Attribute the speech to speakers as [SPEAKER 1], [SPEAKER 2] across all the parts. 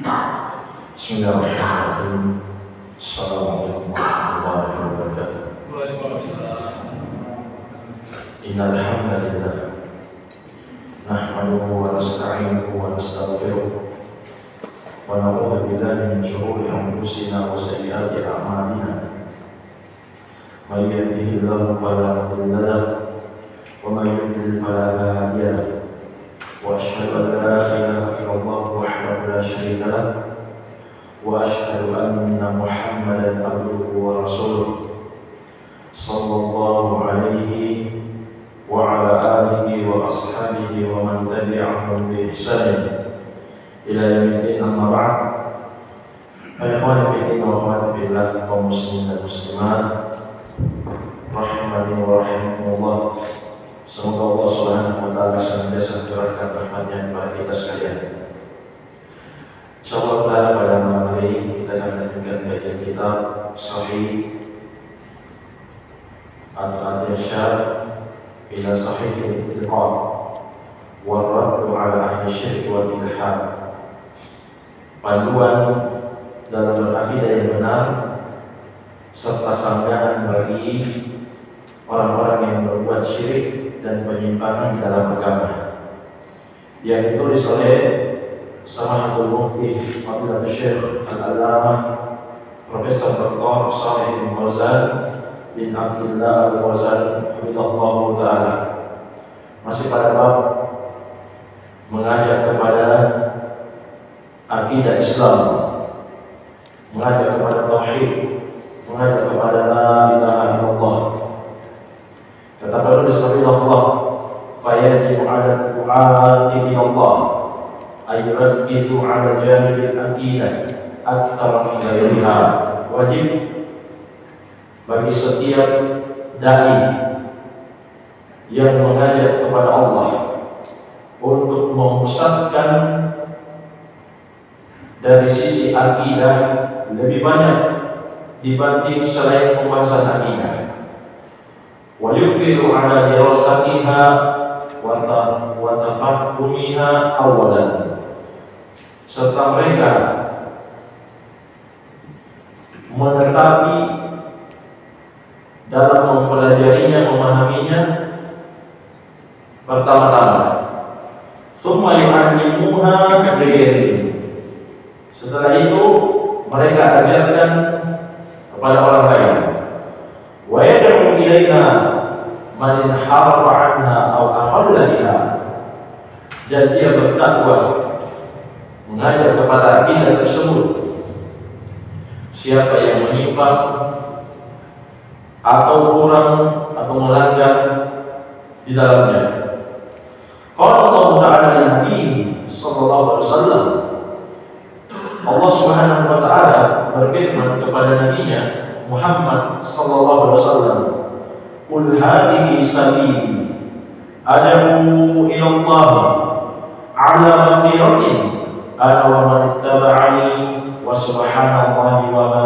[SPEAKER 1] Bismillahirrahmanirrahim. Assalamualaikum warahmatullahi wabarakatuh.
[SPEAKER 2] Waalaikumsalam.
[SPEAKER 1] Innal hamdalillah nahmaduhu wa nasta'inuhu wa nastaghfiruh wa na'udzu billahi min shururi anfusina wa sayyiati a'malina. May yahdihillahu fala mudilla lahu wa may yudlil fala hadiya lahu. Wa asyhadu an la ilaha illallah wahdahu la syarika lahu wa asyhadu anna Muhammadan abduhu wa rasuluh sallallahu alaihi wa ala alihi wa ashabihi wa man tabi'ahum bi ihsan ila yaumil amma ba'd. Ikhwani fillah wa akhwati fillah, kaum muslimin dan muslimat rahimani wa rahimakumullah. Semoga Allah Subhanahu wa taala senantiasa mencurahkan rahmat-Nya kepada kita sekalian. Insyaallah taala pada malam hari kita akan melanjutkan kajian kitab Sahih atau Al-Irsyad ila Sahih al-I'tiqad wa Radd 'ala ahli syirk wal ilhad. Panduan dalam berakidah yang benar serta sanggahan bagi orang-orang yang berbuat syirik dan penyimpangan di dalam agama, yang ditulis oleh Samahatul Mufti Fadilatul Syekh Al-Allamah Profesor Dr. Shalih bin Fauzan bin Abdullah Al-Fauzan hafizahullah taala. Masih pada bab mengajak kepada akidah Islam, mengajak kepada tauhid, mengajak kepada la ilaha illallah. Kata penulis rahimahullah, fayajibu 'ala du'ati ila Allah ay yurakkizu 'ala janibil aqidah aktsara min ghairiha. Wajib bagi setiap dai yang mengajak kepada Allah untuk memusatkan dari sisi akidah lebih banyak dibanding selain pembahasan akidah. Waliyubiru ala dirasatiha wa tafahhumiha awalan, serta mereka menetapi dalam mempelajarinya, memahaminya pertama-tama. Summa yu'allimuha lighairihim, setelah itu mereka ajarkan kepada orang lain. Wa yad'u ilaiha man inharafa 'anha aw akhalla biha, dan dia berdakwah mengajak kepada akidah tersebut siapa yang menyimpang atau kurang atau melanggar di dalamnya. Qala Allah Ta'ala li Nabi sallallahu alaihi wasallam, Allah Subhanahu wa taala berfirman kepada nabinya Muhammad sallallahu alaihi wasallam, "Qul hadhihi sabili ad'u ila Allah 'ala basiratin ana wa man ittaba'ani wa subhanallahi wa ma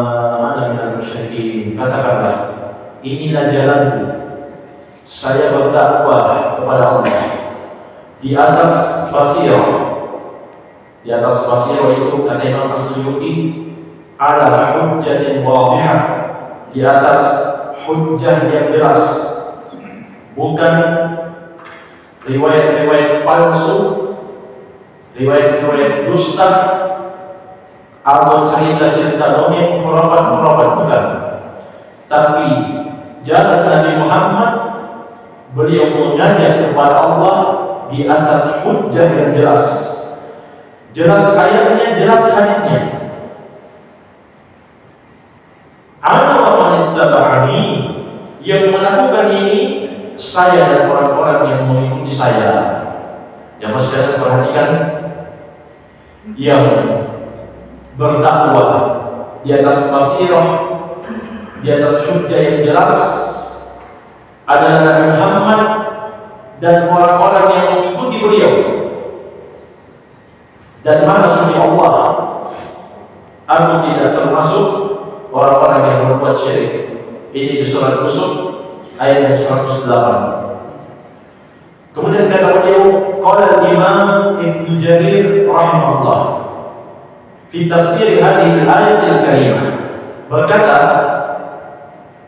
[SPEAKER 1] ana minal musyrikin." Katakanlah, inilah jalanku, saya berdakwah kepada Allah di atas basirah. Di atas basirah itu kata Imam As-Suyuti, ala hujjatin wadihah, di atas hujjah yang jelas, bukan riwayat-riwayat palsu, riwayat-riwayat dusta, atau cerita-cerita dongeng, khurafat-khurafat, bukan. Tapi jalan Nabi Muhammad, beliau mengajak kepada Allah di atas hujjah yang jelas, jelas ayatnya, jelas hadisnya. Ana wa man ittaba'ani, yang melakukan ini saya dan orang-orang yang mengikuti saya. Yang masih dapat perhatikan, yang berdakwah di atas basirah, di atas hujjah yang jelas adalah Nabi Muhammad dan orang-orang yang mengikuti beliau. Dan mana sunni Allah, aku tidak termasuk orang-orang yang berbuat syirik. Ini di surat Yusuf ayat yang 108. Kemudian kata beliau, qala Imam Ibnu Jarir rahimahullah fi tafsir hadhihi al-ayat al-karimah. Berkata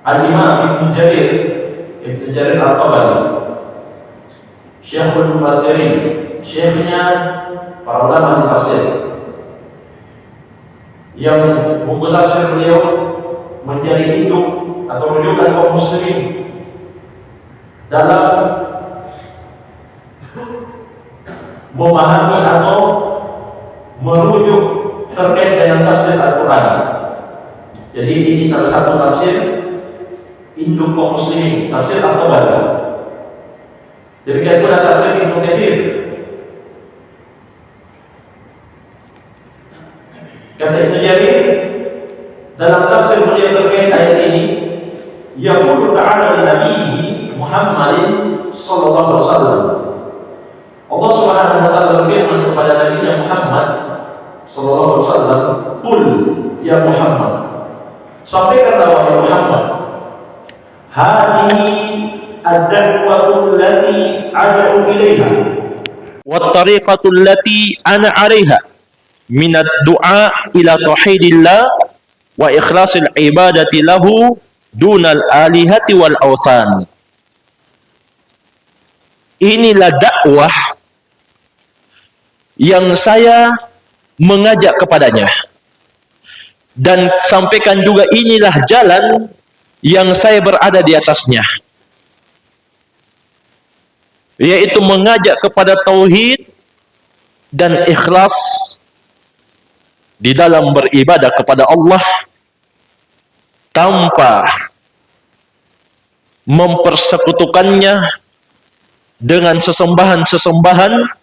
[SPEAKER 1] Al-Imam Ibn Jarir At-Tabari, Syekhul Mufassirin, syekhnya para ulama di tafsir, yang buku tafsir beliau menjadi induk atau rujukan kaum muslimin dalam memahami atau merujuk terkait dengan tafsir Al-Quran. Jadi ini salah satu tafsir induk kaum muslimin, tafsir At-Tabari. Demikian pula tafsir Ibnu Katsir. Kata Ibnu Jarir dalam tafsir beliau terkait ayat ini, yaqulu ta'ala li nabiyhi Muhammadin sallallahu alaihi wasallam. Allah Subhanahu wa taala berfirman kepada Nabi Muhammad sallallahu alaihi wasallam, "Qul ya Muhammad." Sampaikanlah wahai Muhammad, "Hadhihi ad-da'watu allati ad'u ilaiha wa at-tariqatu allati ana 'alaiha min ad-du'a ila tauhidillah wa ikhlasil ibadati lahu dunal alihati wal awsan." Inilah dakwah yang saya mengajak kepadanya, dan sampaikan juga inilah jalan yang saya berada di atasnya, yaitu mengajak kepada tauhid dan ikhlas di dalam beribadah kepada Allah tanpa mempersekutukannya dengan sesembahan-sesembahan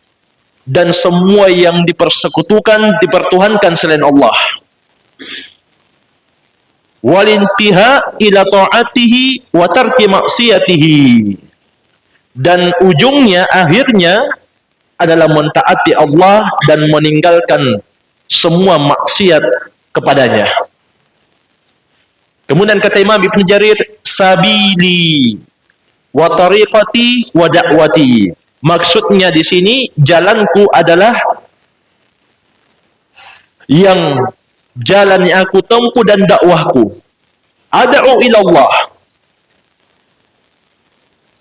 [SPEAKER 1] dan semua yang dipersekutukan, dipertuhankan selain Allah. Walintiha ila ta'atihi wa tarki maksiyatihi, dan ujungnya, akhirnya adalah mentaati Allah dan meninggalkan semua maksiat kepadanya. Kemudian kata Imam Ibn Jarir, sabili wa tariqati wa da'wati. Maksudnya di sini jalanku adalah yang jalan yang aku tempuh dan dakwahku. Ad'u ila Allah.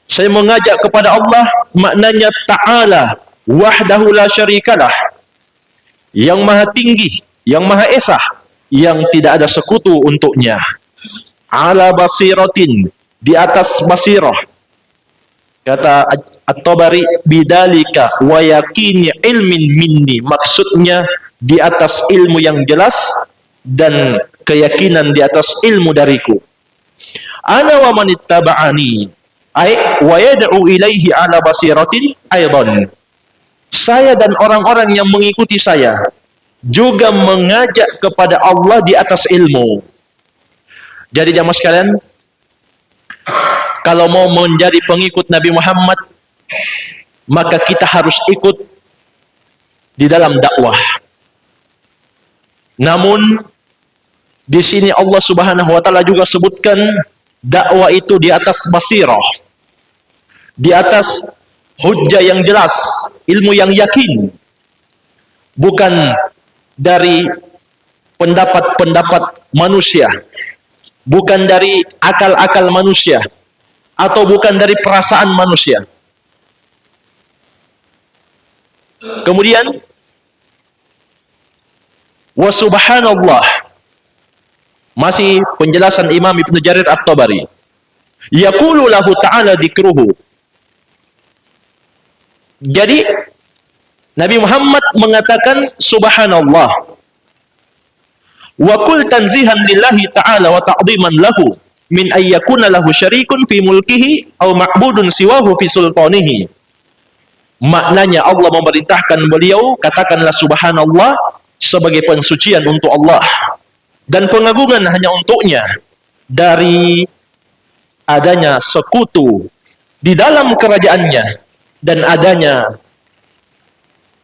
[SPEAKER 1] Saya mengajak kepada Allah, maknanya ta'ala wahdahu la syarikalah, yang maha tinggi, yang maha esa, yang tidak ada sekutu untuknya. Ala basiratin, di atas basirah. Kata At-Tabari, bidalika wa yakini ilmin minni, maksudnya di atas ilmu yang jelas dan keyakinan di atas ilmu dariku. Ana wa manittaba'ani ay wa yad'u ilaihi ala basiratin aidan. Saya dan orang-orang yang mengikuti saya juga mengajak kepada Allah di atas ilmu. Jadi jamaah sekalian, kalau mau menjadi pengikut Nabi Muhammad, maka kita harus ikut di dalam dakwah. Namun di sini Allah Subhanahu wa taala juga sebutkan dakwah itu di atas basirah, di atas hujjah yang jelas, ilmu yang yakin, bukan dari pendapat-pendapat manusia, bukan dari akal-akal manusia, atau bukan dari perasaan manusia. Kemudian wa subhanallah, masih penjelasan Imam Ibn Jarir At-Tabari, yaqulu lahu ta'ala dzikruhu. Jadi Nabi Muhammad mengatakan subhanallah wa qul tanzihan lillahi ta'ala wa ta'dhiman lahu min ayyakuna lahu syarikun fi mulkihi aw ma'budun siwahu fi sultanihi. Maknanya Allah memerintahkan beliau, katakanlah subhanallah, sebagai pensucian untuk Allah dan pengagungan hanya untuknya dari adanya sekutu di dalam kerajaannya dan adanya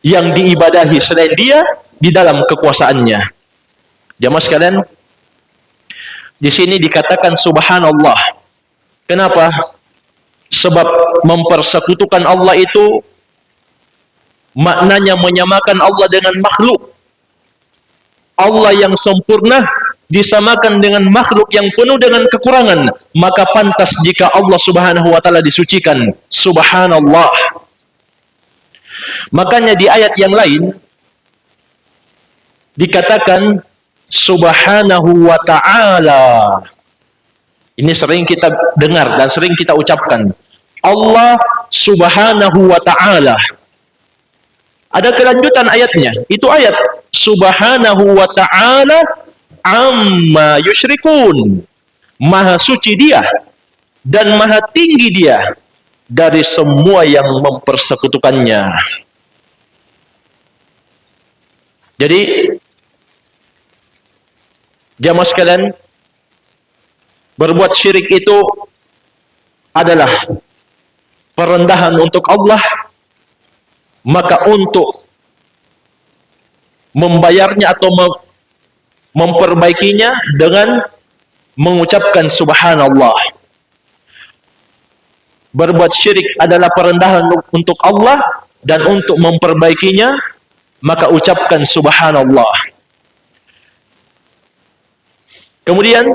[SPEAKER 1] yang diibadahi selain dia di dalam kekuasaannya. Jamaah sekalian, di sini dikatakan subhanallah. Kenapa? Sebab mempersekutukan Allah itu maknanya menyamakan Allah dengan makhluk.
[SPEAKER 2] Allah yang sempurna disamakan dengan makhluk yang penuh dengan kekurangan, maka pantas jika Allah Subhanahu wa taala disucikan. Subhanallah. Makanya di ayat yang lain dikatakan Subhanahu wa ta'ala. Ini sering kita dengar dan sering kita ucapkan. Allah Subhanahu wa ta'ala. Ada kelanjutan ayatnya. Itu ayat Subhanahu wa ta'ala amma yusyrikun. Maha suci dia dan maha tinggi dia dari semua yang mempersekutukannya. Jadi jamaah sekalian, berbuat syirik itu adalah perendahan untuk Allah, maka untuk membayarnya atau memperbaikinya dengan mengucapkan subhanallah. Berbuat syirik adalah perendahan untuk Allah, dan untuk memperbaikinya maka ucapkan subhanallah. Kemudian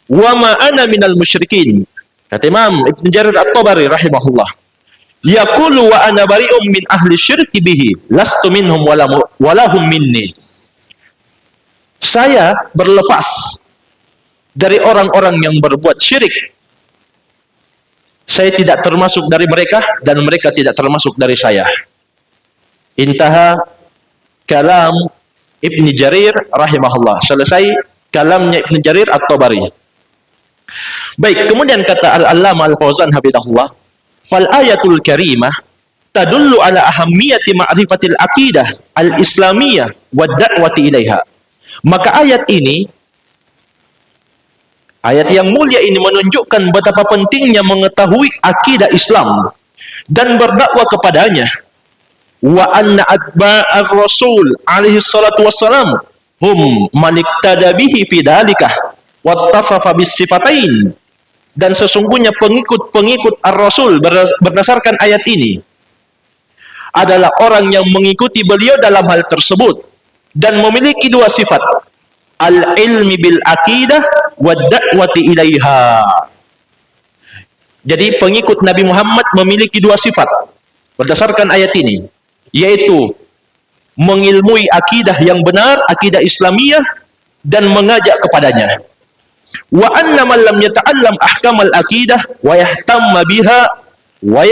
[SPEAKER 2] wa ma ana minal musyrikin, kata Imam Ibn Jarir At-Tabari rahimahullah, yaqulu wa ana bari'um min ahli syirki bihi lastu minhum walahum minni. Saya berlepas dari orang-orang yang berbuat syirik. Saya tidak termasuk dari mereka dan mereka tidak termasuk dari saya. Intaha kalam Ibn Jarir rahimahullah. Selesai kalamnya Ibn Jarir At-Tabari. Baik, kemudian kata Al-Allamah Al-Fauzan hafizahullah, fal ayatul karimah tadullu ala ahammiyati ma'rifatil aqidah al-islamiyah wa da'wati ilaiha. Maka ayat ini, ayat yang mulia ini menunjukkan betapa pentingnya mengetahui akidah Islam dan berdakwah kepadanya. Wa anna atba'ar rasul alaihi salatu wassalam hum man iktada bihi fi dalikah wattasafa bis sifatain. Dan sesungguhnya pengikut-pengikut ar-rasul berdasarkan ayat ini adalah orang yang mengikuti beliau dalam hal tersebut dan memiliki dua sifat, al-ilmi bil aqidah wa da'wati ilaiha. Jadi pengikut Nabi Muhammad memiliki dua sifat berdasarkan ayat ini, yaitu mengilmui akidah yang benar, akidah Islamiyah, dan mengajak kepadanya. Wa anna man lam yata'allam ahkamal aqidah wa yahtamma biha wa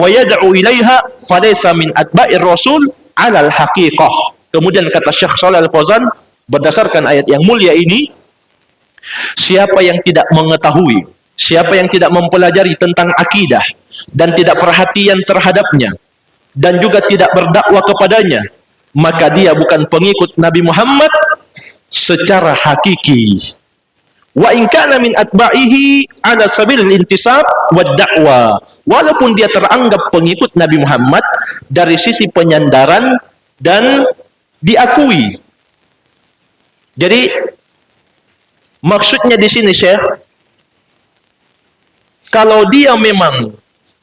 [SPEAKER 2] yad'u ilaiha falaysa min atba'ir rasul 'alal haqiqah. Kemudian kata Syekh Shalih Al-Fauzan berdasarkan ayat yang mulia ini, siapa yang tidak mengetahui, siapa yang tidak mempelajari tentang akidah dan tidak perhatian terhadapnya dan juga tidak berdakwah kepadanya, maka dia bukan pengikut Nabi Muhammad secara hakiki. Wa in kana min atba'ihi ala sabilil intisab wa da'wa, walaupun dia teranggap pengikut Nabi Muhammad dari sisi penyandaran dan diakui. Jadi maksudnya di sini Syekh, kalau dia memang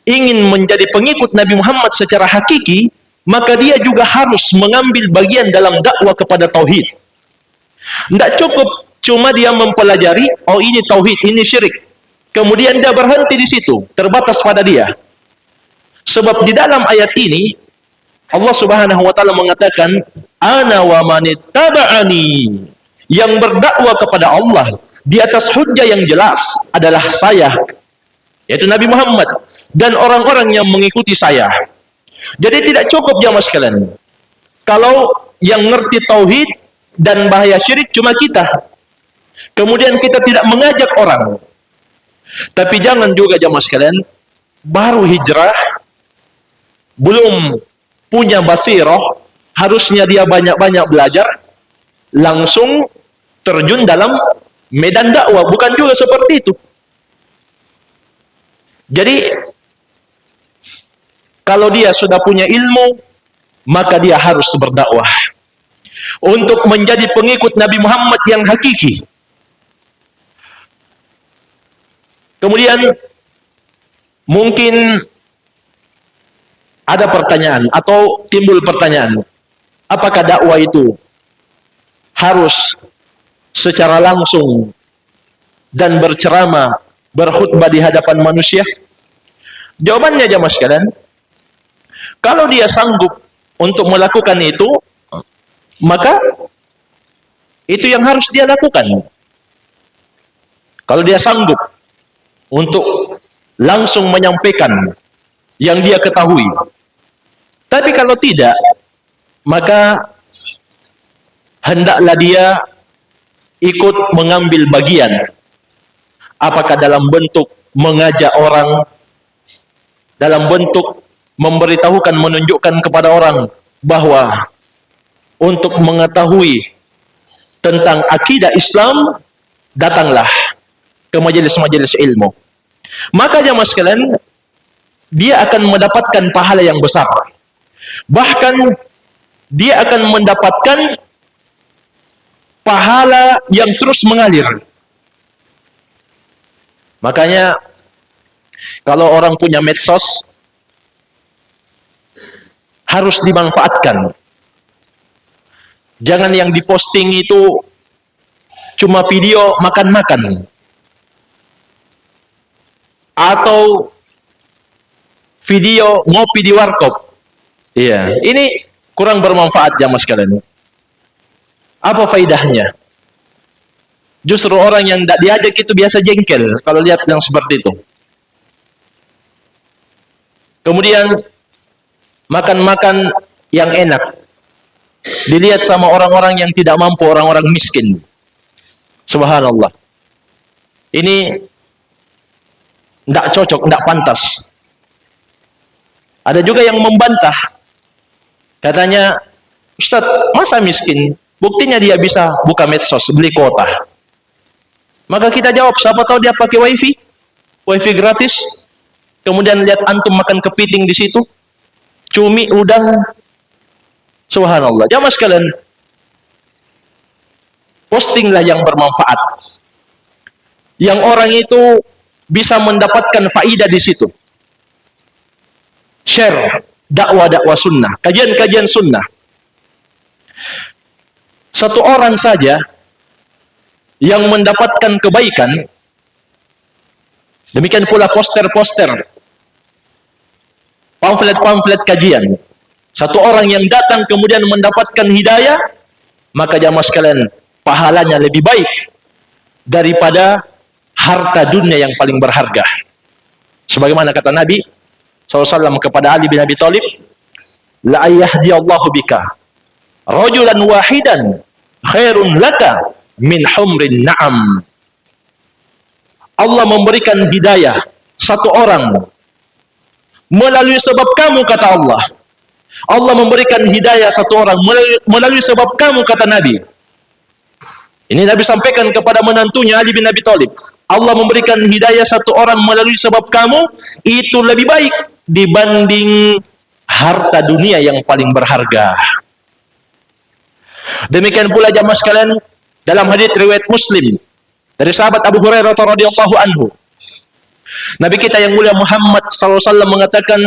[SPEAKER 2] ingin menjadi pengikut Nabi Muhammad secara hakiki, maka dia juga harus mengambil bagian dalam dakwah kepada tauhid. Tidak cukup cuma dia mempelajari, oh ini tauhid, ini syirik, kemudian dia berhenti di situ, terbatas pada dia. Sebab di dalam ayat ini Allah Subhanahu wa taala mengatakan, ana wa manittaba'ani, yang berdakwah kepada Allah di atas hujjah yang jelas adalah saya, yaitu Nabi Muhammad, dan orang-orang yang mengikuti saya. Jadi tidak cukup jamaah sekalian kalau yang ngerti tauhid dan bahaya syirik cuma kita, kemudian kita tidak mengajak orang. Tapi jangan juga jamaah sekalian baru hijrah, belum punya basirah, harusnya dia banyak-banyak belajar, langsung terjun dalam medan dakwah. Bukan juga seperti itu. Jadi kalau dia sudah punya ilmu, maka dia harus berdakwah untuk menjadi pengikut Nabi Muhammad yang hakiki. Kemudian mungkin ada pertanyaan atau timbul pertanyaan, apakah dakwah itu harus secara langsung dan berceramah, berkhutbah di hadapan manusia? Jawabannya jamaah sekalian, kalau dia sanggup untuk melakukan itu, maka itu yang harus dia lakukan. Kalau dia sanggup untuk langsung menyampaikan yang dia ketahui. Tapi kalau tidak, maka hendaklah dia ikut mengambil bagian, apakah dalam bentuk mengajak orang, dalam bentuk memberitahukan, menunjukkan kepada orang bahwa untuk mengetahui tentang akidah Islam, datanglah ke majelis-majelis ilmu. Maka jamaah sekalian, dia akan mendapatkan pahala yang besar. Bahkan dia akan mendapatkan pahala yang terus mengalir. Makanya kalau orang punya medsos, harus dimanfaatkan. Jangan yang diposting itu cuma video makan-makan, atau video ngopi di warkop. Iya, ini kurang bermanfaat jamaah sekalian. Apa faedahnya? Justru orang yang tidak diajak itu biasa jengkel kalau lihat yang seperti itu. Kemudian makan-makan yang enak dilihat sama orang-orang yang tidak mampu, orang-orang miskin. Subhanallah. Ini tidak cocok, tidak pantas. Ada juga yang membantah. Katanya, Ustaz, masa miskin? Buktinya dia bisa buka medsos, beli kuota. Maka kita jawab, siapa tahu dia pakai wifi? Wifi gratis. Kemudian lihat antum makan kepiting di situ. Cumi, udang. Subhanallah. Jamaah sekalian, postinglah yang bermanfaat. Yang orang itu bisa mendapatkan faidah di situ. Share dakwah-dakwah sunnah, kajian-kajian sunnah. Satu orang saja yang mendapatkan kebaikan, demikian pula poster-poster, pamflet-pamflet kajian. Satu orang yang datang kemudian mendapatkan hidayah, maka jamaah sekalian, pahalanya lebih baik daripada harta dunia yang paling berharga. Sebagaimana kata Nabi SAW kepada Ali bin Abi Thalib, la yahdiyallahu bika rajulan wahidan khairun laka min humrin na'am. Allah memberikan hidayah satu orang melalui sebab kamu, kata Allah. Allah memberikan hidayah satu orang melalui sebab kamu, kata Nabi. Ini Nabi sampaikan kepada menantunya Ali bin Abi Thalib. Allah memberikan hidayah satu orang melalui sebab kamu, itu lebih baik dibanding harta dunia yang paling berharga. Demikian pula jamaah sekalian, dalam hadits riwayat Muslim dari sahabat Abu Hurairah radhiyallahu anhu, Nabi kita yang mulia Muhammad SAW mengatakan,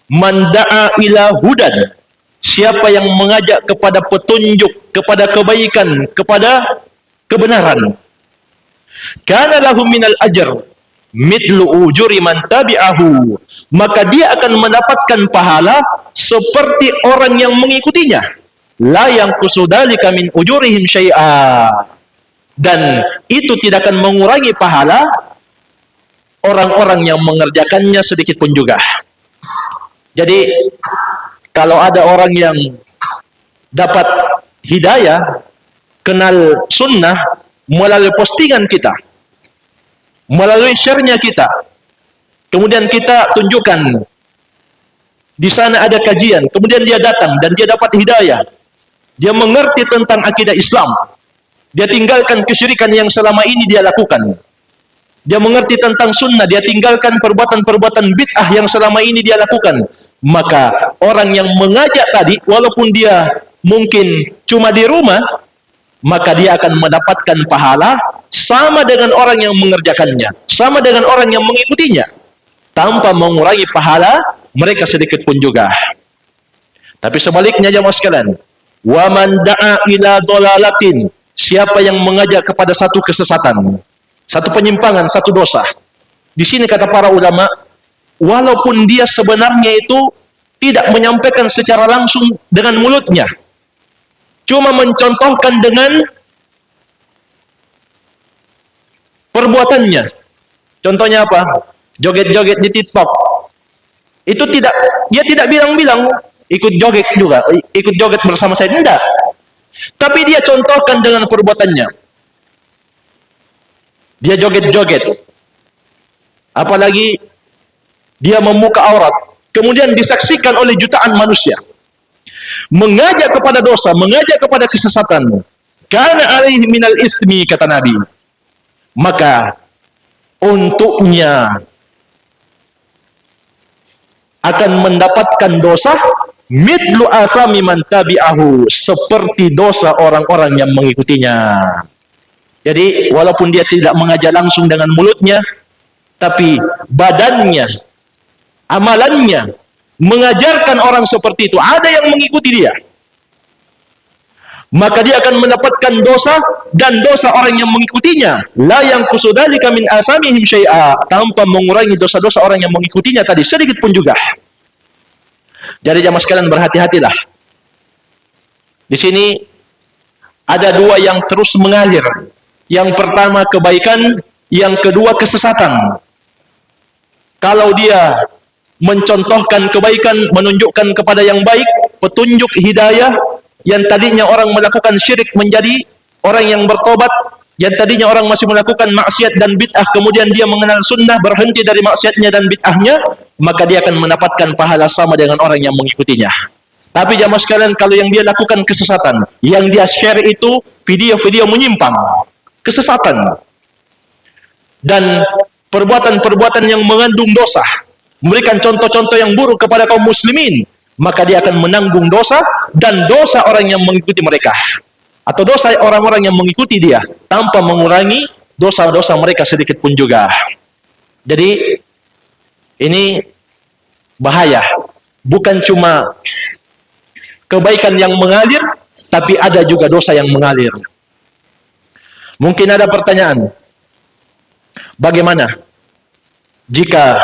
[SPEAKER 2] man da'a ila hudan, siapa yang mengajak kepada petunjuk, kepada kebaikan, kepada kebenaran, kana lahu minal ajr mithlu ujuri man tabi'ahu, maka dia akan mendapatkan pahala seperti orang yang mengikutinya, la yanqusu dzalika min ujurihim syai'a, dan itu tidak akan mengurangi pahala orang-orang yang mengerjakannya sedikit pun juga. Jadi kalau ada orang yang dapat hidayah, kenal sunnah melalui postingan kita, melalui share-nya kita, kemudian kita tunjukkan di sana ada kajian, kemudian dia datang dan dia dapat hidayah, dia mengerti tentang akidah Islam, dia tinggalkan kesyirikan yang selama ini dia lakukan, dia mengerti tentang sunnah, dia tinggalkan perbuatan-perbuatan bid'ah yang selama ini dia lakukan, maka orang yang mengajak tadi, walaupun dia mungkin cuma di rumah, maka dia akan mendapatkan pahala sama dengan orang yang mengerjakannya, sama dengan orang yang mengikutinya, tanpa mengurangi pahala mereka sedikit pun juga. Tapi sebaliknya jamaah sekalian, wa man da'a ila dhalalatin, siapa yang mengajak kepada satu kesesatan, satu penyimpangan, satu dosa. Di sini kata para ulama, walaupun dia sebenarnya itu tidak menyampaikan secara langsung dengan mulutnya, cuma mencontohkan dengan perbuatannya. Contohnya apa? Joget-joget di TikTok. Itu dia tidak bilang-bilang ikut joget juga, ikut joget bersama saya, tidak. Tapi dia contohkan dengan perbuatannya. Dia joget-joget. Apalagi dia membuka aurat, kemudian disaksikan oleh jutaan manusia. Mengajak kepada dosa, mengajak kepada kesesatan. Kana alaihi minal ismi, kata Nabi. Maka untuknya akan mendapatkan dosa mithlu asami man tabi'ahu, seperti dosa orang-orang yang mengikutinya. Jadi walaupun dia tidak mengajak langsung dengan mulutnya, tapi badannya, amalannya mengajarkan orang seperti itu, ada yang mengikuti dia, maka dia akan mendapatkan dosa dan dosa orang yang mengikutinya. La yang kusudalika min asamihim syai'a, tanpa mengurangi dosa-dosa orang yang mengikutinya tadi sedikit pun juga. Jadi jamaah sekalian, berhati-hatilah. Di sini ada dua yang terus mengalir. Yang pertama kebaikan, yang kedua kesesatan. Kalau dia mencontohkan kebaikan, menunjukkan kepada yang baik, petunjuk hidayah, yang tadinya orang melakukan syirik menjadi orang yang bertobat, yang tadinya orang masih melakukan maksiat dan bid'ah, kemudian dia mengenal sunnah, berhenti dari maksiatnya dan bid'ahnya, maka dia akan mendapatkan pahala sama dengan orang yang mengikutinya. Tapi jamaah sekalian, kalau yang dia lakukan kesesatan, yang dia share itu video-video menyimpang, kesesatan, dan perbuatan-perbuatan yang mengandung dosa, memberikan contoh-contoh yang buruk kepada kaum muslimin, maka dia akan menanggung dosa dan dosa orang yang mengikuti mereka, atau dosa orang-orang yang mengikuti dia, tanpa mengurangi dosa-dosa mereka sedikit pun juga. Jadi ini bahaya. Bukan cuma kebaikan yang mengalir, tapi ada juga dosa yang mengalir. Mungkin ada pertanyaan, bagaimana jika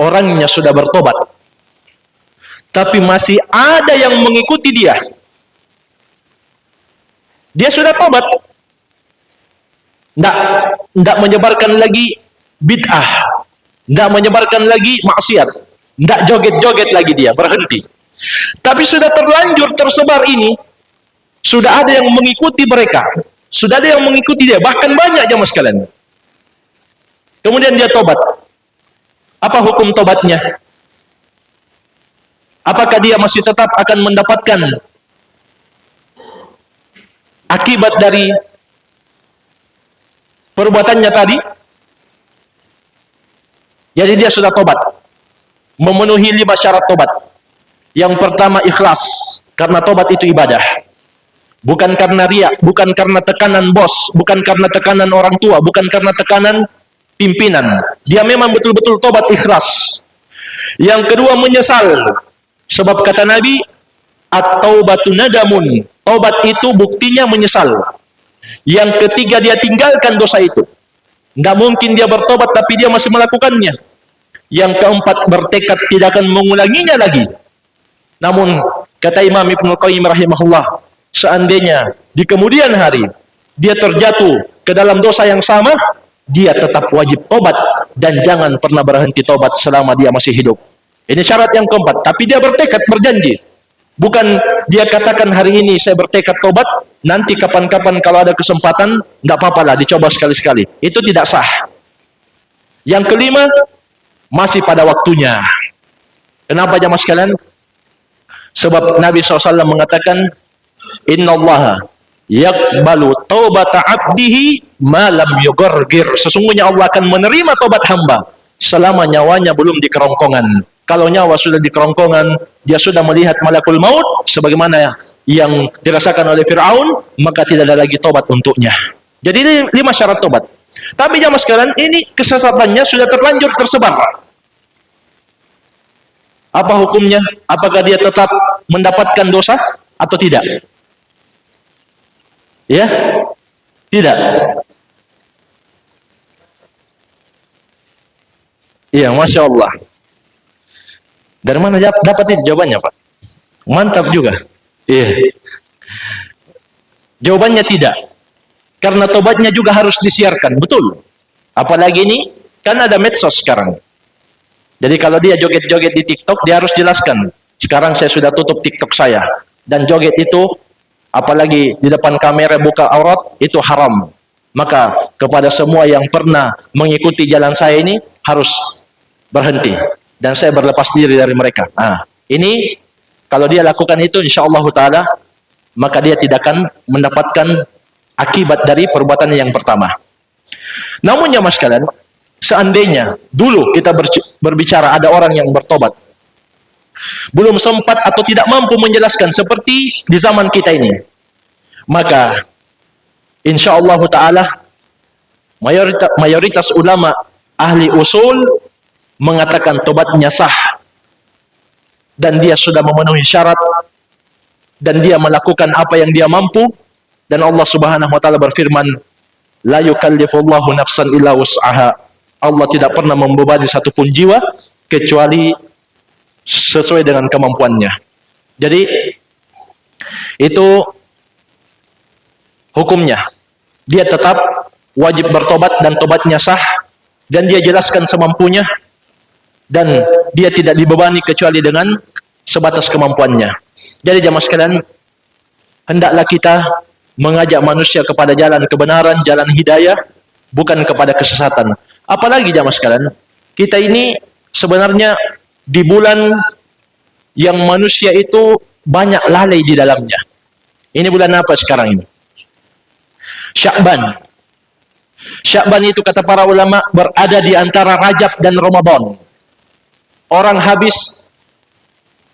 [SPEAKER 2] orangnya sudah bertobat, tapi masih ada yang mengikuti dia? Dia sudah tobat, tidak menyebarkan lagi bid'ah, tidak menyebarkan lagi maksiat, tidak joget-joget lagi, dia berhenti. Tapi sudah terlanjur tersebar ini, sudah ada yang mengikuti mereka, sudah ada yang mengikuti dia, bahkan banyak jamaah sekalian. Kemudian dia tobat. Apa hukum tobatnya? Apakah dia masih tetap akan mendapatkan akibat dari perbuatannya tadi? Jadi dia sudah tobat, memenuhi 5 syarat tobat. Yang pertama ikhlas, karena tobat itu ibadah, bukan karena riya, bukan karena tekanan bos, bukan karena tekanan orang tua, bukan karena tekanan pimpinan. Dia memang betul-betul tobat ikhlas. Yang kedua menyesal, sebab kata Nabi, at-taubatu nadamun, tobat itu buktinya menyesal. Yang ketiga dia tinggalkan dosa itu, nggak mungkin dia bertobat tapi dia masih melakukannya. Yang keempat bertekad tidak akan mengulanginya lagi. Namun kata Imam Ibnu Qayyim rahimahullah, seandainya di kemudian hari dia terjatuh ke dalam dosa yang sama, dia tetap wajib tobat dan jangan pernah berhenti tobat selama dia masih hidup. Ini syarat yang keempat. Tapi dia bertekad, berjanji. Bukan dia katakan hari ini saya bertekad tobat, nanti kapan-kapan kalau ada kesempatan, tidak apa-apa lah, dicoba sekali-sekali. Itu tidak sah. Yang kelima, masih pada waktunya. Kenapa jamaah sekalian? Sebab Nabi SAW mengatakan, innallaha yaqbalu taubata abdihi ma lam yughargir. Sesungguhnya Allah akan menerima tobat hamba selama nyawanya belum di kerongkongan. Kalau nyawa sudah di kerongkongan, dia sudah melihat malakul maut sebagaimana yang dirasakan oleh Fir'aun, maka tidak ada lagi tobat untuknya. Jadi ini 5 syarat tobat. Tapi jamaah sekalian, ini kesesatannya sudah terlanjur tersebar. Apa hukumnya? Apakah dia tetap mendapatkan dosa atau tidak? Ya? Tidak. Iya, Masya Allah. Dari mana dapat itu jawabannya, Pak? Mantap juga. Iya. Jawabannya tidak. Karena tobatnya juga harus disiarkan. Betul. Apalagi ini, kan ada medsos sekarang. Jadi kalau dia joget-joget di TikTok, dia harus jelaskan. Sekarang saya sudah tutup TikTok saya. Dan joget itu, apalagi di depan kamera buka aurat, itu haram. Maka kepada semua yang pernah mengikuti jalan saya ini, harus berhenti. Dan saya berlepas diri dari mereka. Nah, ini, kalau dia lakukan itu, insyaAllah ta'ala, maka dia tidak akan mendapatkan akibat dari perbuatan yang pertama. Namun ya mas kalian, seandainya dulu kita berbicara ada orang yang bertobat, belum sempat atau tidak mampu menjelaskan seperti di zaman kita ini, maka insyaallah ta'ala mayoritas ulama ahli usul mengatakan tobatnya sah dan dia sudah memenuhi syarat dan dia melakukan apa yang dia mampu, dan Allah subhanahu wa ta'ala berfirman, la yukallifullahu nafsan illa wus'aha. Allah tidak pernah membebani satupun jiwa kecuali sesuai dengan kemampuannya. Jadi itu hukumnya. Dia tetap wajib bertobat dan tobatnya sah, dan dia jelaskan semampunya, dan dia tidak dibebani kecuali dengan sebatas kemampuannya. Jadi jamaah sekalian, hendaklah kita mengajak manusia kepada jalan kebenaran, jalan hidayah, bukan kepada kesesatan. Apalagi jamaah sekalian, kita ini sebenarnya di bulan yang manusia itu banyak lalai di dalamnya. Ini bulan apa sekarang ini? Sya'ban. Sya'ban itu kata para ulama berada di antara Rajab dan Ramadan. Orang habis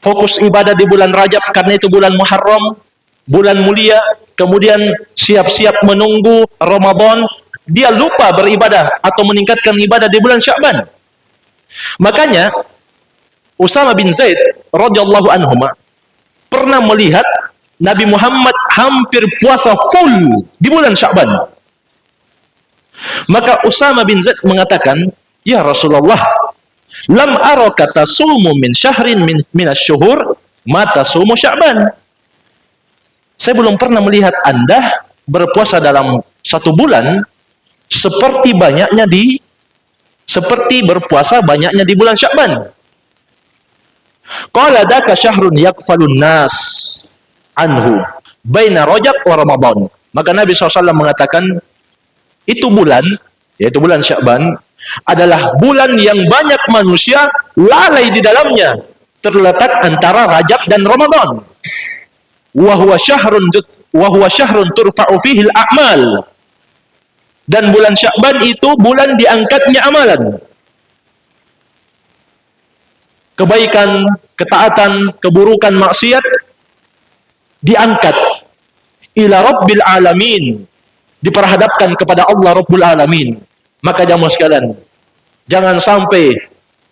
[SPEAKER 2] fokus ibadah di bulan Rajab karena itu bulan Muharram, bulan mulia, kemudian siap-siap menunggu Ramadan, dia lupa beribadah atau meningkatkan ibadah di bulan Sya'ban. Makanya Usama bin Zaid radhiyallahu anhu pernah melihat Nabi Muhammad hampir puasa full di bulan Sya'ban. Maka Usama bin Zaid mengatakan, "Ya Rasulullah, lam araka tasumu min syahrin min asy-syuhur ma tasumu Sya'ban." Saya belum pernah melihat Anda berpuasa dalam satu bulan seperti berpuasa banyaknya di bulan Sya'ban. Qala daka syahrun yakfalun nas anhu baina Rajab wa Ramadan. Maka Nabi SAW mengatakan, itu bulan, yaitu bulan Sya'ban, adalah bulan yang banyak manusia lalai di dalamnya, terletak antara Rajab dan Ramadan. Wa huwa syahrun turfa'u fihi al-a'mal. Dan bulan Sya'ban itu bulan diangkatnya amalan. Kebaikan, ketaatan, keburukan, maksiat diangkat ila rabbil alamin, diperhadapkan kepada Allah Rabbul Alamin. Maka jamaah sekalian, jangan sampai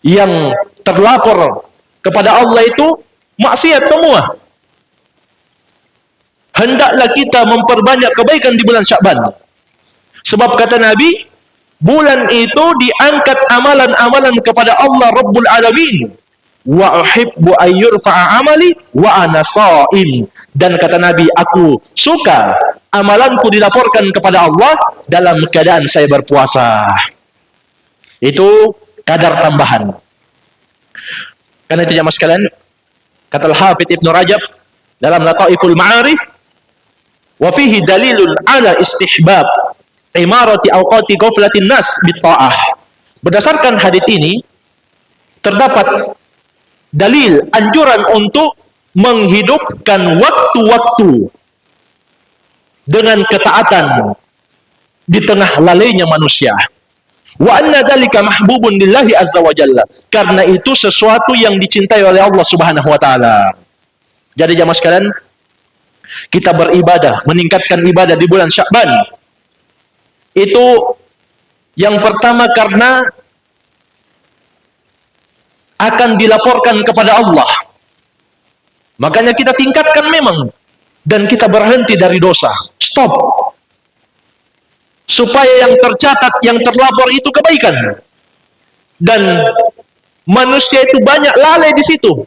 [SPEAKER 2] yang terlapor kepada Allah itu maksiat semua. Hendaklah kita memperbanyak kebaikan di bulan Sya'ban. Sebab kata Nabi, bulan itu diangkat amalan-amalan kepada Allah Rabbul Alamin. Wa uhibbu ayyurfa'a amali wa ana sha'im. Dan kata Nabi, aku suka amalanku dilaporkan kepada Allah dalam keadaan saya berpuasa. Itu kadar tambahan. Karena itu jamaah sekalian, kata Al-Hafidz Ibnu Rajab dalam Lataiful Ma'arif, wa fihi dalilun ala istihbab imarati awqati ghaflatin nas bitta'ah. Berdasarkan hadits ini terdapat dalil anjuran untuk menghidupkan waktu-waktu dengan ketaatan di tengah lalainya manusia. Wa anna dzalika mahbubun lillahi azza wa jalla. Karena itu sesuatu yang dicintai oleh Allah Subhanahu wa taala. Jadi jamaah sekalian, kita beribadah, meningkatkan ibadah di bulan Sya'ban. Itu yang pertama karena akan dilaporkan kepada Allah. Makanya kita tingkatkan memang, dan kita berhenti dari dosa. stop. Supaya yang tercatat, yang terlapor itu kebaikan. Dan manusia itu banyak lalai di situ.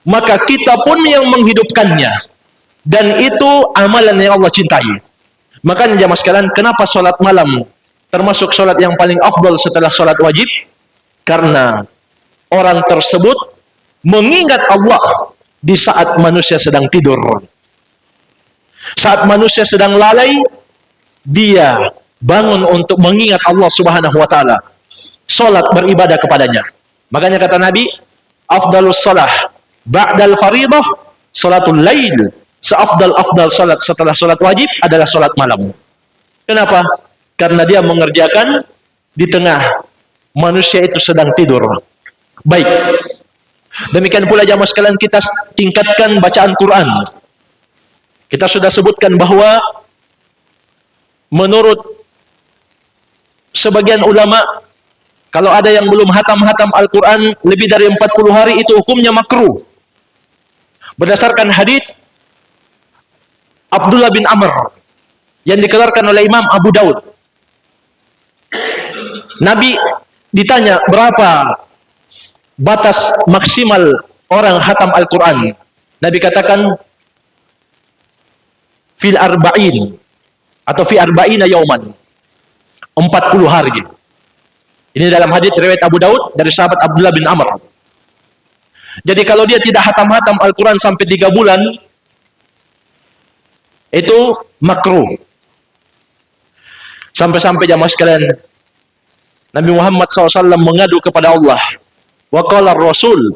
[SPEAKER 2] Maka kita pun yang menghidupkannya. Dan itu amalan yang Allah cintai. Makanya jamaah sekalian, kenapa sholat malam termasuk sholat yang paling afdal setelah sholat wajib? Karena orang tersebut mengingat Allah di saat manusia sedang tidur. Saat manusia sedang lalai, dia bangun untuk mengingat Allah Subhanahu wa taala. Salat beribadah kepadanya. Makanya kata Nabi, afdalus salah ba'dal faridah salatul lail. Seafdal-afdal salat setelah salat wajib adalah salat malam. Kenapa? Karena dia mengerjakan di tengah manusia itu sedang tidur. Baik. Demikian pula jamaah sekalian, kita tingkatkan bacaan Quran. Kita sudah sebutkan bahwa menurut sebagian ulama, kalau ada yang belum hatam-hatam Al-Quran lebih dari 40 hari itu hukumnya makruh. Berdasarkan hadits Abdullah bin Amr yang dikeluarkan oleh Imam Abu Daud. Nabi ditanya berapa batas maksimal orang hatam Al-Quran. Nabi katakan fil arba'in atau fi arba'ina yauman, 40 hari. Ini dalam hadis riwayat Abu Daud dari sahabat Abdullah bin Amr. Jadi kalau dia tidak hatam-hatam Al-Quran sampai 3 bulan, itu makruh. Sampai-sampai jamaah sekalian, Nabi Muhammad SAW mengadu kepada Allah. Wa qala Rasul,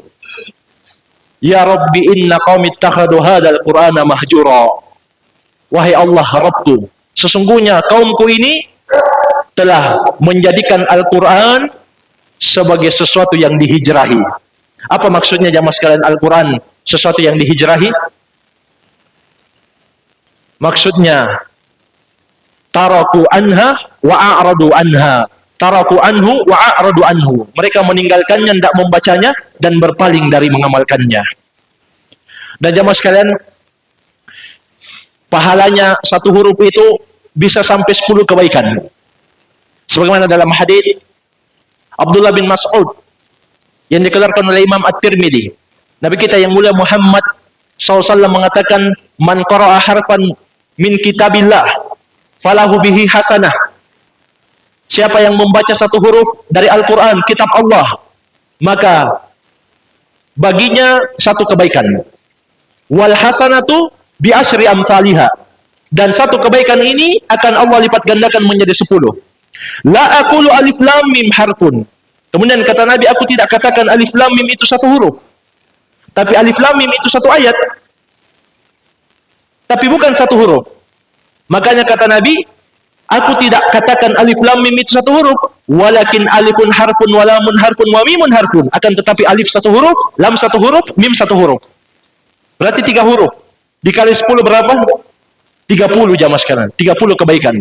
[SPEAKER 2] ya Rabbi inna qaumi ittakhadhu hadzal Qur'ana mahjura. Wahai Allah Rabbku, sesungguhnya kaumku ini telah menjadikan Al-Quran sebagai sesuatu yang dihijrahi. Apa maksudnya jamaah sekalian Al-Quran sesuatu yang dihijrahi? Maksudnya taraku anha wa a'radu anha. Taraku anhu wa a'radu anhu. Mereka meninggalkannya, tidak membacanya dan berpaling dari mengamalkannya. Dan jamaah sekalian, pahalanya satu huruf itu bisa sampai 10 kebaikan. Sebagaimana dalam hadis Abdullah bin Mas'ud yang dikeluarkan oleh Imam At-Tirmidzi, Nabi kita yang mulia Muhammad SAW mengatakan, man qara'a harfan min kitabillah falahu bihi hasanah. Siapa yang membaca satu huruf dari Al-Quran, kitab Allah, maka baginya satu kebaikan. Wal hasanatu bi asyri amsalihha. Dan satu kebaikan ini akan Allah lipat gandakan menjadi 10. La aqulu alif lam mim harfun. Kemudian kata Nabi, aku tidak katakan alif lam mim itu satu huruf. Tapi alif lam mim itu satu ayat. Tapi bukan satu huruf. Makanya kata Nabi, aku tidak katakan alif lam mim itu satu huruf, walakin alifun harfun wa lamun harfun wa mimun harfun. Akan tetapi alif satu huruf, lam satu huruf, mim satu huruf. Berarti 3 huruf. Dikali 10 berapa? 30 jamaah sekalian. 30 kebaikan.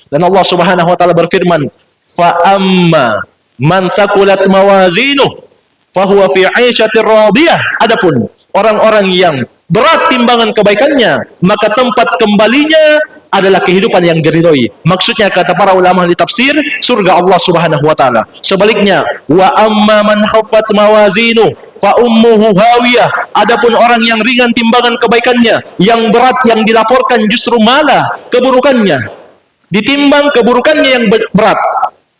[SPEAKER 2] Dan Allah Subhanahu wa taala berfirman, fa amma man saqulat mawazinuh fahuwa fi 'aisyatir radiyah. Adapun orang-orang yang berat timbangan kebaikannya, maka tempat kembalinya adalah kehidupan yang diridhoi. Maksudnya kata para ulama di tafsir, surga Allah Subhanahu wa taala. Sebaliknya, wa amma man khaffat mawazinu fa ummuhu hawiyah. Adapun orang yang ringan timbangan kebaikannya, yang berat yang dilaporkan justru malah keburukannya. Ditimbang keburukannya yang berat,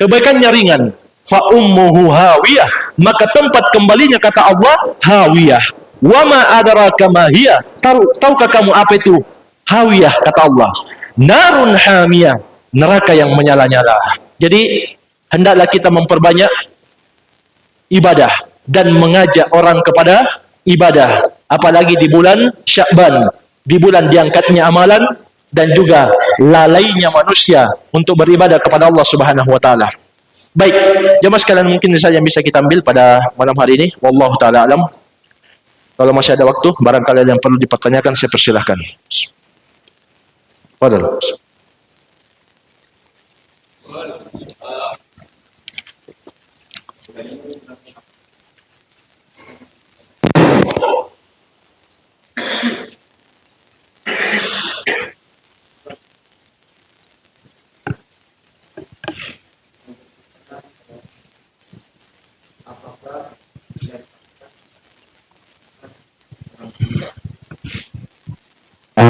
[SPEAKER 2] kebaikannya ringan. Fa ummuhu hawiyah, maka tempat kembalinya kata Allah hawiyah. Wa ma adraka ma hiya. Tahukah kamu apa itu hawiyah? Kata Allah, narun hamiyah, neraka yang menyala-nyala. Jadi hendaklah kita memperbanyak ibadah dan mengajak orang kepada ibadah, apalagi di bulan Sya'ban, di bulan diangkatnya amalan dan juga lalainya manusia untuk beribadah kepada Allah Subhanahu wa taala. Baik, jemaah sekalian, mungkin saja yang bisa kita ambil pada malam hari ini. Wallahu taala alam. Kalau masih ada waktu, barangkali yang perlu dipertanyakan, saya persilahkan. Fadal.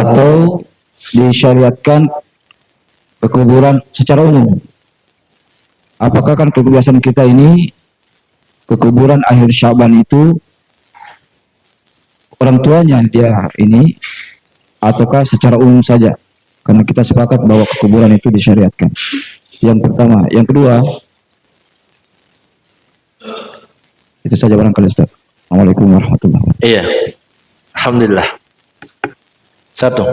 [SPEAKER 3] atau disyariatkan kekuburan secara umum. Apakah kan kebiasaan kita ini kekuburan akhir Syaban itu orang tuanya dia ini, ataukah secara umum saja? Karena kita sepakat bahwa kekuburan itu disyariatkan. Yang pertama. Yang kedua, itu saja barangkali Ustaz. Assalamualaikum warahmatullahi wabarakatuh.
[SPEAKER 2] Iya. Alhamdulillah. Satu.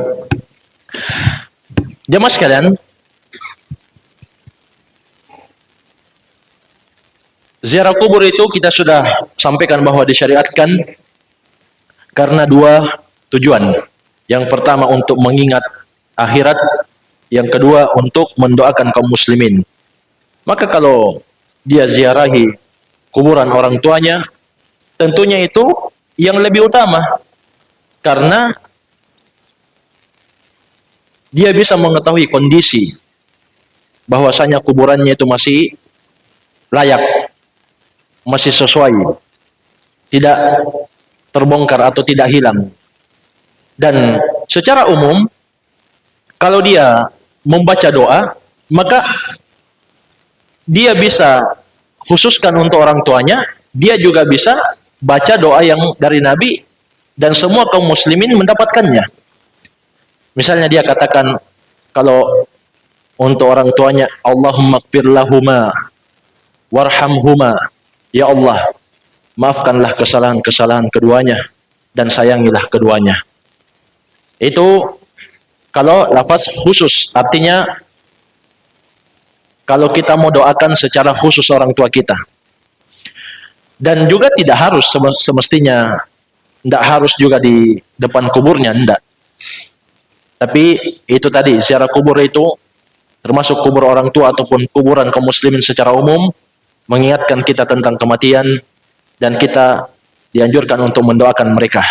[SPEAKER 2] Jamaah sekalian, ziarah kubur itu kita sudah sampaikan bahwa disyariatkan karena dua tujuan. Yang pertama untuk mengingat akhirat, yang kedua untuk mendoakan kaum muslimin. Maka kalau dia ziarahi kuburan orang tuanya, tentunya itu yang lebih utama, karena dia bisa mengetahui kondisi bahwasanya kuburannya itu masih layak, masih sesuai, tidak terbongkar atau tidak hilang. Dan secara umum, kalau dia membaca doa, maka dia bisa khususkan untuk orang tuanya, dia juga bisa baca doa yang dari Nabi, dan semua kaum muslimin mendapatkannya. Misalnya dia katakan, kalau untuk orang tuanya, Allahumma gfir lahuma warhamhuma, ya Allah, maafkanlah kesalahan-kesalahan keduanya dan sayangilah keduanya. Itu kalau lafaz khusus, artinya kalau kita mau doakan secara khusus orang tua kita. Dan juga tidak harus semestinya, tidak harus juga di depan kuburnya, tidak. Tapi itu tadi, ziarah kubur itu termasuk kubur orang tua ataupun kuburan kaum muslimin secara umum, mengingatkan kita tentang kematian, dan kita dianjurkan untuk mendoakan mereka.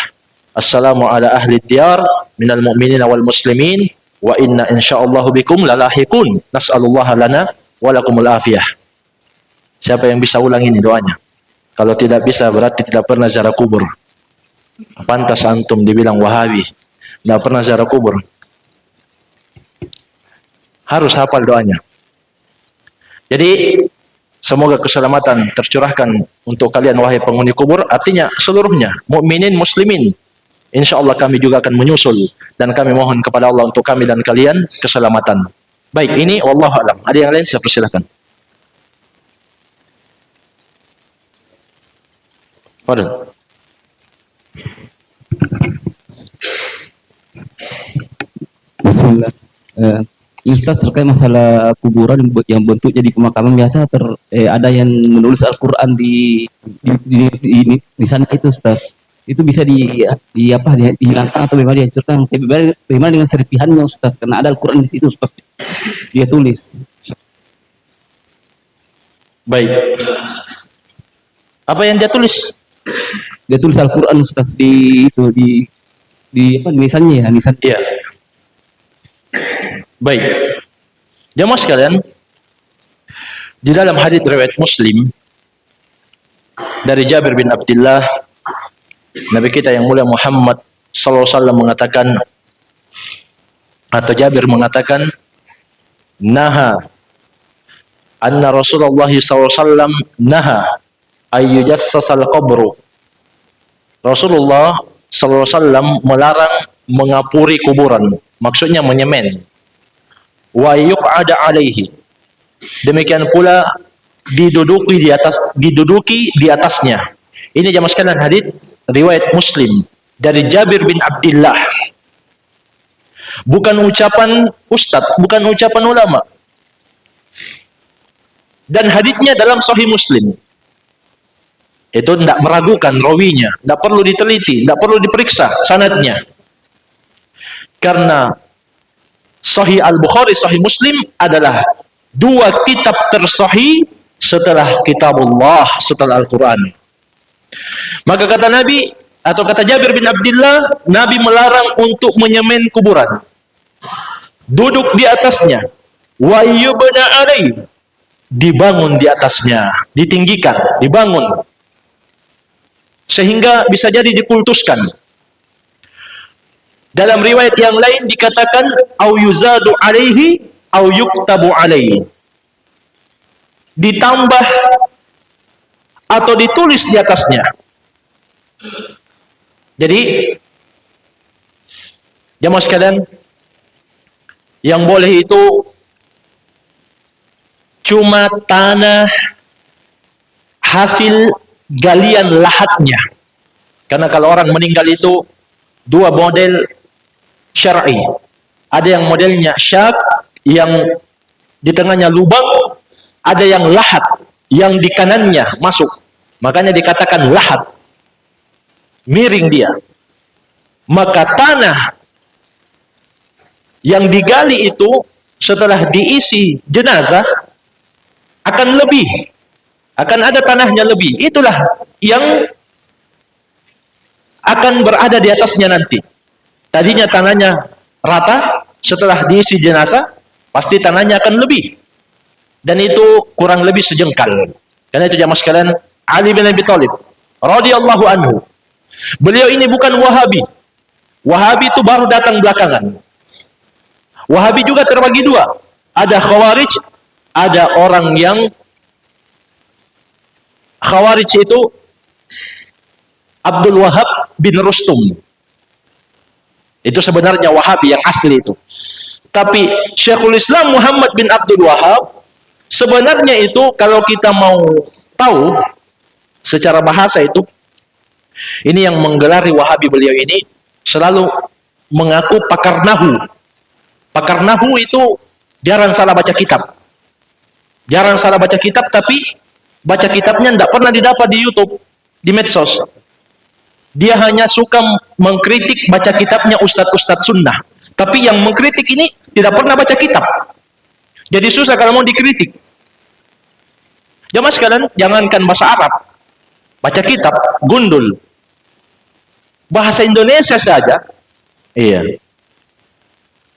[SPEAKER 2] Assalamu ala ahli diyar minal mu'minina wal muslimin wa inna insyaallahu bikum lalahiqun nas'alullaha lana walakumul afiyah. Siapa yang bisa ulang ini doanya? Kalau tidak bisa berarti tidak pernah ziarah kubur. Pantas antum dibilang Wahabi, tidak pernah ziarah kubur. Harus hafal doanya. Jadi semoga keselamatan tercurahkan untuk kalian wahai penghuni kubur, artinya seluruhnya, mukminin muslimin. Insyaallah kami juga akan menyusul, dan kami mohon kepada Allah untuk kami dan kalian keselamatan. Baik, ini wallahu alam. Ada yang lain, saya persilakan. Fadil.
[SPEAKER 3] Bismillah. Ustaz, terkait masalah kuburan yang bentuknya di pemakaman biasa, ada yang menulis Al-Quran di sana itu Ustaz. Itu bisa dihilangkan atau bagaimana dihancurkan? Bagaimana dengan serpihannya Ustaz? Karena ada Al-Quran di situ Ustaz. Dia tulis.
[SPEAKER 2] Baik. Apa yang dia tulis?
[SPEAKER 3] Dia tulis Al-Quran Ustaz di nisannya ya, nisan.
[SPEAKER 2] Iya. Baik. Jamaah sekalian, di dalam hadits riwayat Muslim dari Jabir bin Abdullah, Nabi kita yang mulia Muhammad sallallahu alaihi wasallam mengatakan, atau Jabir mengatakan, naha anna Rasulullah sallallahu alaihi wasallam naha ayyujassasal qabru. Rasulullah sallallahu alaihi wasallam melarang mengapuri kuburan, maksudnya menyemen. Wa yuq'ada alaihi, demikian pula diduduki di atasnya. Ini jamaah sekalian hadits riwayat Muslim dari Jabir bin Abdullah. Bukan ucapan ustaz, bukan ucapan ulama. Dan haditsnya dalam Sahih Muslim. Itu tidak meragukan rawinya, tidak perlu diteliti, tidak perlu diperiksa sanadnya. Karena Sahih Al-Bukhari, Sahih Muslim adalah dua kitab tersahih setelah kitabullah, setelah Al-Quran. Maka kata Nabi, atau kata Jabir bin Abdullah, Nabi melarang untuk menyemen kuburan. Duduk di atasnya. Wa yubna alaih, dibangun di atasnya, ditinggikan, dibangun. Sehingga bisa jadi dikultuskan. Dalam riwayat yang lain dikatakan au yuzadu alaihi au yuktabu alaihi. Ditambah atau ditulis di atasnya. Jadi jamaah sekalian, yang boleh itu cuma tanah hasil galian lahatnya. Karena kalau orang meninggal itu dua model syar'i. Ada yang modelnya syak, yang di tengahnya lubang, ada yang lahat, yang di kanannya masuk. Makanya dikatakan lahat. Miring dia. Maka tanah yang digali itu setelah diisi jenazah akan lebih. Akan ada tanahnya lebih. Itulah yang akan berada di atasnya nanti. Tadinya tanahnya rata, setelah diisi jenazah, pasti tanahnya akan lebih. Dan itu kurang lebih sejengkal. Karena itu jamaah sekalian, Ali bin Abi Thalib radhiyallahu anhu. Beliau ini bukan Wahabi. Wahabi itu baru datang belakangan. Wahabi juga terbagi dua. Ada Khawarij, ada orang yang Khawarij itu Abdul Wahab bin Rustum. Itu sebenarnya Wahabi yang asli itu. Tapi Syekhul Islam Muhammad bin Abdul Wahab sebenarnya itu, kalau kita mau tahu secara bahasa itu, ini yang menggelari Wahabi beliau ini selalu mengaku pakar nahu. Pakar nahu itu jarang salah baca kitab. Jarang salah baca kitab, tapi baca kitabnya tidak pernah didapat di YouTube, di medsos. Dia hanya suka mengkritik baca kitabnya ustadz-ustadz sunnah. Tapi yang mengkritik ini tidak pernah baca kitab. Jadi susah kalau mau dikritik. Jamaah sekalian, jangankan bahasa Arab, baca kitab, gundul. Bahasa Indonesia saja, iya.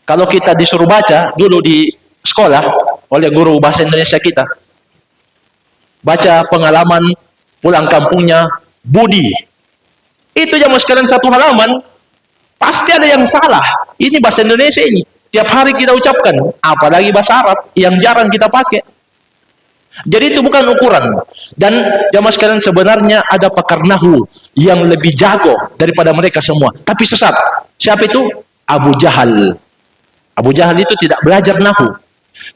[SPEAKER 2] Kalau kita disuruh baca dulu di sekolah oleh guru bahasa Indonesia kita, baca pengalaman pulang kampungnya Budi. Itu jamaah sekalian satu halaman, pasti ada yang salah. Ini bahasa Indonesia ini, tiap hari kita ucapkan, apalagi bahasa Arab yang jarang kita pakai. Jadi itu bukan ukuran. Dan jamaah sekalian, sebenarnya ada pakar nahu yang lebih jago daripada mereka semua, tapi sesat. Siapa itu? Abu Jahal. Abu Jahal itu tidak belajar nahu.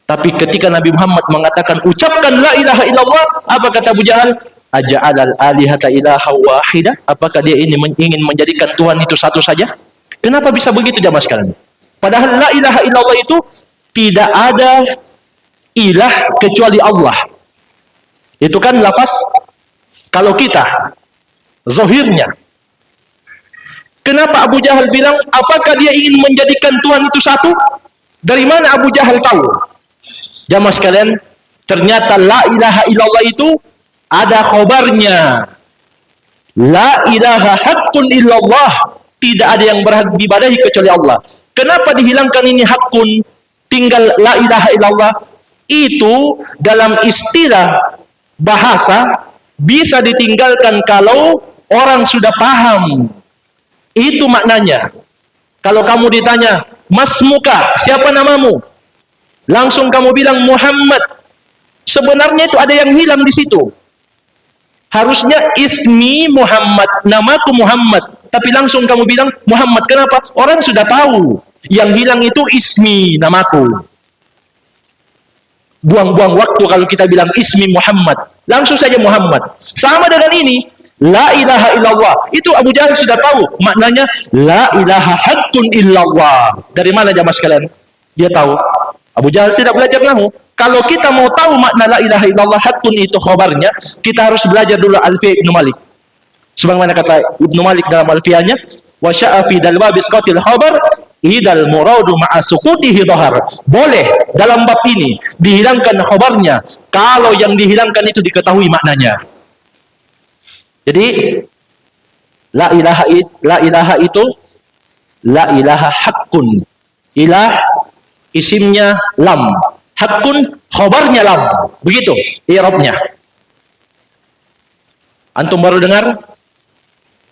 [SPEAKER 2] Tapi ketika Nabi Muhammad mengatakan ucapkan la ilaha illallah, apa kata Abu Jahal? Aja'alal alihata ilaha wahidah? Apakah dia ini ingin menjadikan Tuhan itu satu saja? Kenapa bisa begitu jamaah sekalian? Padahal la ilaha illallah itu tidak ada ilah kecuali Allah. Itu kan lafaz kalau kita zahirnya. Kenapa Abu Jahal bilang apakah dia ingin menjadikan Tuhan itu satu? Dari mana Abu Jahal tahu? Jamaah sekalian, ternyata la ilaha illallah itu ada khobarnya. La ilaha haqqun illallah. Tidak ada yang berhak diibadahi kecuali Allah. Kenapa dihilangkan ini haqqun? Tinggal la ilaha illallah. Itu dalam istilah bahasa bisa ditinggalkan kalau orang sudah paham. Itu maknanya. Kalau kamu ditanya, Mas Muka, siapa namamu? Langsung kamu bilang Muhammad. Sebenarnya itu ada yang hilang di situ. Harusnya ismi Muhammad, namaku Muhammad. Tapi langsung kamu bilang Muhammad. Kenapa? Orang sudah tahu. Yang hilang itu ismi, namaku. Buang-buang waktu kalau kita bilang ismi Muhammad. Langsung saja Muhammad. Sama dengan ini, la ilaha illallah. Itu Abu Jahal sudah tahu. Maknanya, la ilaha haqqun illallah. Dari mana jamaah sekalian? Dia tahu. Abu Jahal tidak belajar nahu. Kalau kita mau tahu makna la ilaha illallah haqqun itu khobarnya, kita harus belajar dulu Alfiyah Ibnu Malik. Sebagaimana kata Ibnu Malik dalam Alfiyahnya, wa sya'a fi dalbab isqatil khabar idal muradu ma'a sukutihi dhahar. Boleh dalam bab ini dihilangkan khobarnya kalau yang dihilangkan itu diketahui maknanya. Jadi la ilaha itu la ilaha haqqun. Ilah isimnya lam. Haqqun khobarnya lam. Begitu i'rabnya. Antum baru dengar?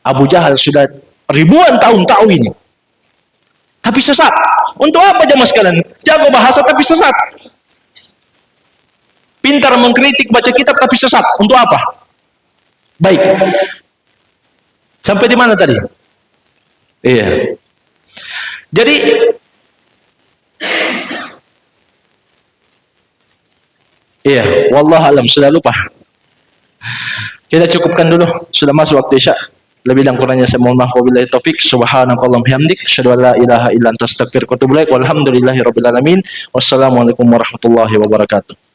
[SPEAKER 2] Abu Jahal sudah ribuan tahun tahu ini. tapi sesat. Untuk apa jemaah sekalian? Jago bahasa tapi sesat. Pintar mengkritik baca kitab tapi sesat. Untuk apa? Baik. Sampai di mana tadi? Iya. Jadi iya, wallah alam, sudah lupa. Kita cukupkan dulu, sudah masuk waktu Isya. Lebih dan kurangnya saya mohon maaf, wabillahi taufik. Subhanakallahumma bihamdik, asyhadu an la ilaha illa anta astaghfiruka wa atubu ilaik. Walhamdulillahirabbil alamin. Wassalamualaikum warahmatullahi wabarakatuh.